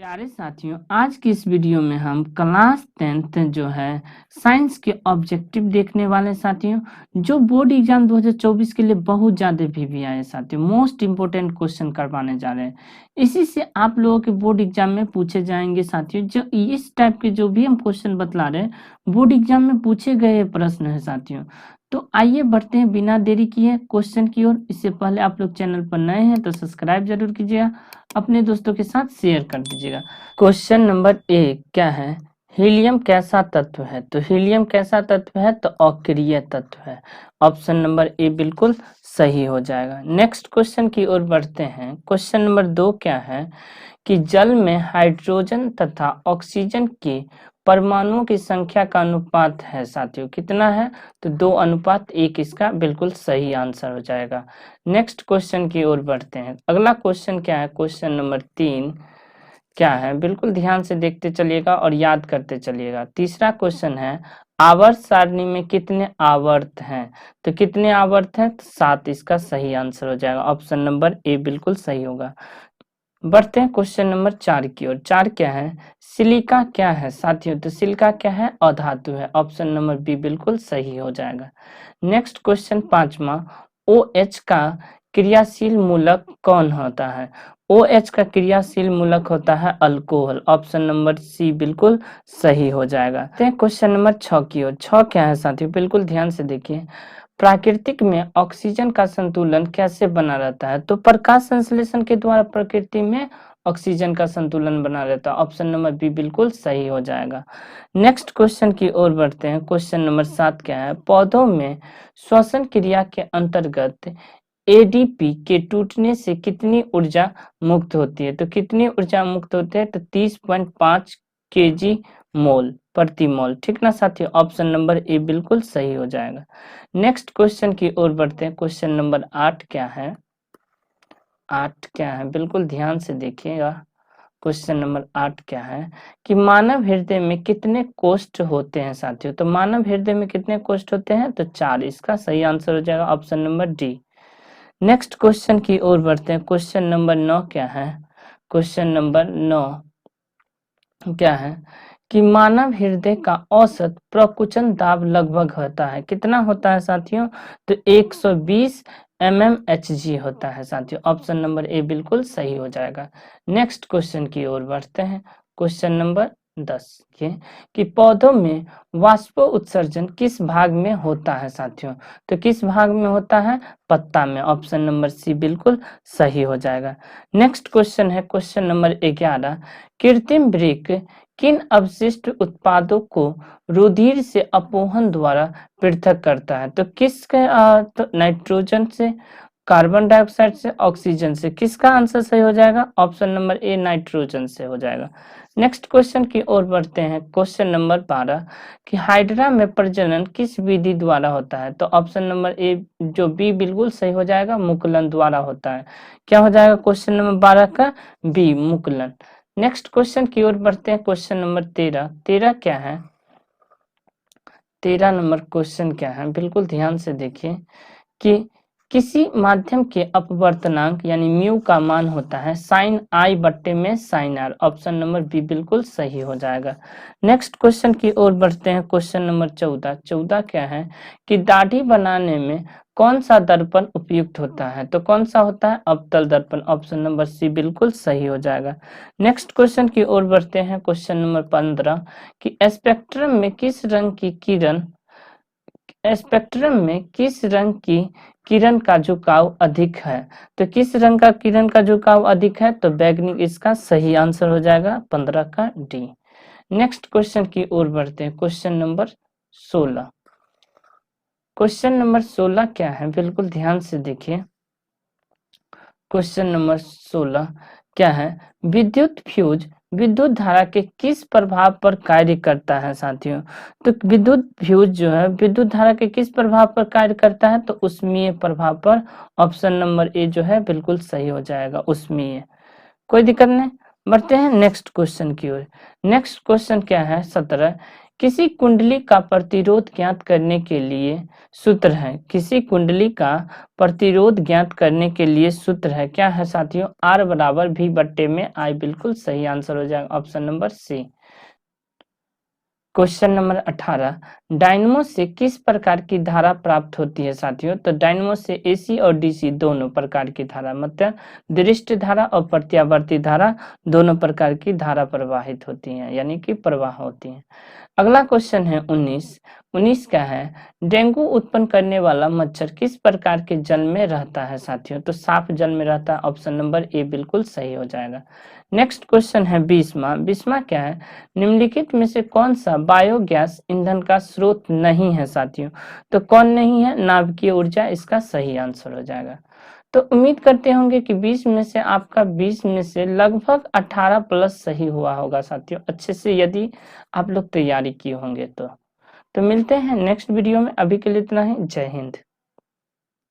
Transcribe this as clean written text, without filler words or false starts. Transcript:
प्यारे साथियों, आज की इस वीडियो में हम क्लास 10th जो है साइंस के ऑब्जेक्टिव देखने वाले हैं साथियों, जो बोर्ड एग्जाम 2024 के लिए बहुत ज़्यादा भी आए साथियों। मोस्ट इम्पोर्टेंट क्वेश्चन करवाने जा रहे हैं, इसी से आप लोगों के बोर्ड एग्जाम में पूछे जाएंगे साथियों। जो इस टाइप के जो भी हम क्वेश्चन बतला रहे हैं बोर्ड एग्जाम में पूछे गए प्रश्न है साथियों। तो आइए बढ़ते हैं बिना देरी किए क्वेश्चन की ओर। इससे पहले आप लोग चैनल पर नए हैं तो सब्सक्राइब जरूर कीजिएगा, अपने दोस्तों के साथ शेयर कर दीजिएगा। क्वेश्चन नंबर 1 क्या है? हीलियम कैसा तत्व है? तो हीलियम कैसा तत्व है? तो अक्रिय तत्व है। ऑप्शन नंबर ए बिल्कुल सही हो जाएगा। नेक्स्ट क्वेश्चन की ओर बढ़ते हैं। क्वेश्चन नंबर 2 क्या है कि जल में हाइड्रोजन तथा ऑक्सीजन के परमाणुओं की संख्या का अनुपात है साथियों, कितना है? तो 2:1 इसका बिल्कुल सही आंसर हो जाएगा। नेक्स्ट क्वेश्चन की ओर बढ़ते हैं। अगला क्वेश्चन क्या है? क्वेश्चन नंबर 3 क्या है? बिल्कुल ध्यान से देखते चलिएगा और याद करते चलिएगा। तीसरा क्वेश्चन है, आवर्त सारणी में कितने आवर्त हैं? तो कितने आवर्त हैं? तो 7 इसका सही आंसर हो जाएगा। ऑप्शन नंबर ए बिल्कुल सही होगा। बढ़ते हैं क्वेश्चन नंबर 4 की ओर। 4 क्या है? सिलिका क्या है साथियों? तो सिलिका क्या है? अधातु है। ऑप्शन नंबर बी बिल्कुल सही हो जाएगा। नेक्स्ट क्वेश्चन 5वां, OH का क्रियाशील मूलक कौन होता है? OH का क्रियाशील मूलक होता है अल्कोहल। ऑप्शन नंबर सी बिल्कुल सही हो जाएगा। क्वेश्चन नंबर 6 की ओर। 6 क्या है साथियों? बिल्कुल ध्यान से देखिए। प्राकृतिक में ऑक्सीजन का संतुलन कैसे बना रहता है? तो प्रकाश संश्लेषण के द्वारा प्रकृति में ऑक्सीजन का संतुलन बना रहता है। ऑप्शन नंबर बी बिल्कुल सही हो जाएगा। नेक्स्ट क्वेश्चन की ओर बढ़ते हैं। क्वेश्चन नंबर 7 क्या है? पौधों में श्वसन क्रिया के अंतर्गत एडीपी के टूटने से कितनी ऊर्जा मुक्त होती है? तो कितनी ऊर्जा मुक्त होती है? तो 30.5 केजी मोल प्रति मोल। ठीक ना साथियों? ऑप्शन नंबर ए बिल्कुल सही हो जाएगा। नेक्स्ट क्वेश्चन की ओर बढ़ते हैं। क्वेश्चन नंबर 8 क्या है? 8 क्या है? बिल्कुल ध्यान से देखिएगा। क्वेश्चन नंबर 8 क्या है कि मानव हृदय में कितने कोष्ठ होते हैं साथियों? तो मानव हृदय में कितने कोष्ठ होते हैं? तो 4 इसका सही आंसर हो जाएगा। Option number D. Next question की ओर बढ़ते हैं। क्वेश्चन नंबर 9 क्या है? क्वेश्चन नंबर 9 क्या है कि मानव हृदय का औसत प्रकुचन दाब लगभग होता है, कितना होता है साथियों? तो 120 mmHg होता है साथियों। ऑप्शन नंबर ए बिल्कुल सही हो जाएगा। नेक्स्ट क्वेश्चन की ओर बढ़ते हैं। क्वेश्चन नंबर 10 ये कि पौधों में वाष्प उत्सर्जन किस भाग में होता है साथियों? तो किस भाग में होता है? पत्ता में। ऑप्शन नंबर सी बिल्कुल सही हो जाएगा। नेक्स्ट क्वेश्चन है क्वेश्चन नंबर 11, कृत्रिम वृक्क किन अवशिष्ट उत्पादों को रुधिर से अपोहन द्वारा पृथक करता है? तो किसके? तो नाइट्रोजन से, कार्बन डाइऑक्साइड से, ऑक्सीजन से। किसका आंसर सही हो जाएगा? ऑप्शन नंबर ए नाइट्रोजन से हो जाएगा। नेक्स्ट क्वेश्चन की ओर बढ़ते हैं। क्वेश्चन नंबर 12 कि हाइड्रा में प्रजनन किस विधि द्वारा होता है? तो ऑप्शन नंबर ए जो बी बिल्कुल सही हो जाएगा, मुकुलन द्वारा होता है। क्या हो जाएगा क्वेश्चन नंबर 12 का? बी मुकुलन। नेक्स्ट क्वेश्चन की ओर बढ़ते हैं। Question number 13। 13 क्या है? 13 नंबर क्वेश्चन क्या है? बिल्कुल ध्यान से देखिए कि किसी माध्यम के अपवर्तनांक यानी म्यू का मान होता है साइन आई बट्टे में sine R. Option number B बिल्कुल सही हो जाएगा। नेक्स्ट क्वेश्चन की ओर बढ़ते हैं। Question number 14। 14 क्या है कि दाढ़ी बनाने में कौन सा दर्पण उपयुक्त होता है? तो कौन सा होता है? अवतल दर्पण। ऑप्शन नंबर सी बिल्कुल सही हो जाएगा। नेक्स्ट क्वेश्चन की ओर बढ़ते हैं। क्वेश्चन नंबर 15 कि स्पेक्ट्रम में किस रंग की किरण स्पेक्ट्रम में किस रंग की किरण का झुकाव अधिक है? तो किस रंग का किरण का झुकाव अधिक है? तो बैगनी इसका सही आंसर हो जाएगा। 15 का डी। नेक्स्ट क्वेश्चन की ओर बढ़ते हैं। Question number 16। क्वेश्चन नंबर 16 क्या है? बिल्कुल ध्यान से देखिए। क्वेश्चन नंबर 16 क्या है? विद्युत फ्यूज विद्युत धारा के किस प्रभाव पर कार्य करता है साथियों? तो विद्युत फ्यूज जो है विद्युत धारा के किस प्रभाव पर कार्य करता है? तो उष्मीय प्रभाव पर। ऑप्शन नंबर ए जो है बिल्कुल सही हो जाएगा, उष्मीय। कोई दिक्कत नहीं। बढ़ते हैं नेक्स्ट क्वेश्चन की ओर। नेक्स्ट क्वेश्चन क्या है? 17 किसी कुंडली का प्रतिरोध ज्ञात करने के लिए सूत्र है, किसी कुंडली का प्रतिरोध ज्ञात करने के लिए सूत्र है, क्या है साथियों? R बराबर V बट्टे में I। बिल्कुल सही आंसर हो जाएगा option number C. Question number 18, dynamo से किस प्रकार की धारा प्राप्त होती है साथियों? तो डायनमो से एसी और डीसी दोनों प्रकार की धारा, मतलब दृष्ट धारा और प्रत्यावर्ती धारा दोनों प्रकार की धारा प्रवाहित होती हैं, यानी कि प्रवाह होती हैं। अगला क्वेश्चन है 19 क्या है? डेंगू उत्पन्न करने वाला मच्छर किस प्रकार के जल में रहता है साथियों? तो साफ जल में रहता है, ऑप्शन नंबर ए बिल्कुल सही हो जाएगा। नेक्स्ट क्वेश्चन है 20वां क्या है? निम्नलिखित में से कौन सा बायोगैस ईंधन का स्रोत नहीं है साथियों? तो कौन नहीं है? नाभिकीय ऊर्जा इसका सही आंसर हो जाएगा। तो उम्मीद करते होंगे कि 20 में से आपका 20 में से लगभग 18 प्लस सही हुआ होगा साथियों, अच्छे से यदि आप लोग तैयारी किए होंगे तो मिलते हैं नेक्स्ट वीडियो में। अभी के लिए इतना ही। जय हिंद।